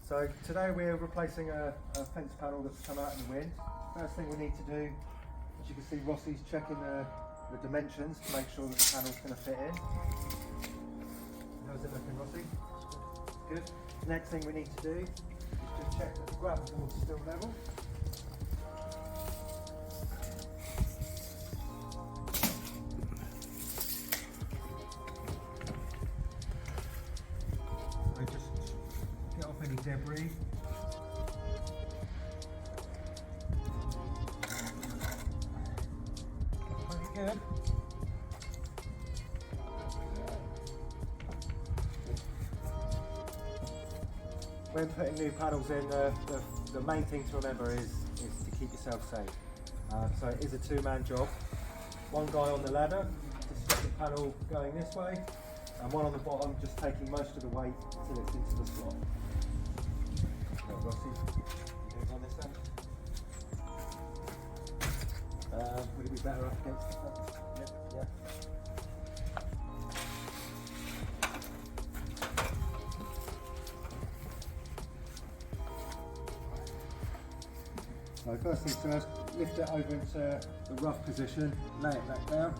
So today we're replacing a fence panel that's come out in the wind. First thing we need to do, as you can see, Rossi's checking the dimensions to make sure that the panel's going to fit in. How's it looking, Rossi? Good. Next thing we need to do is just check that the grab board's still level. So just get off any debris. Pretty good. When putting new panels in, the main thing to remember is to keep yourself safe. So it is a two-man job. One guy on the ladder to stop the panel going this way, and one on the bottom just taking most of the weight until it's into the slot. Right, Rossi, you do it on this end. Would it be better up against the front? Yeah. So first things first, lift it over into the rough position, lay it back down.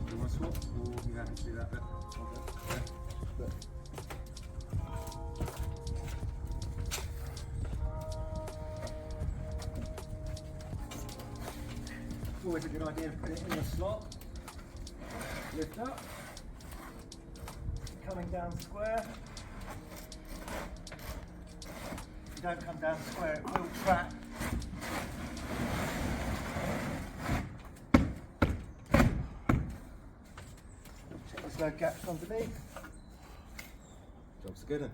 You want to swap, or you happy to do that bit? Yeah. Always a good idea to put it in the slot. Lift up, coming down square. If you don't come down square, it will trap. Check there's no gaps underneath. Job's a good one.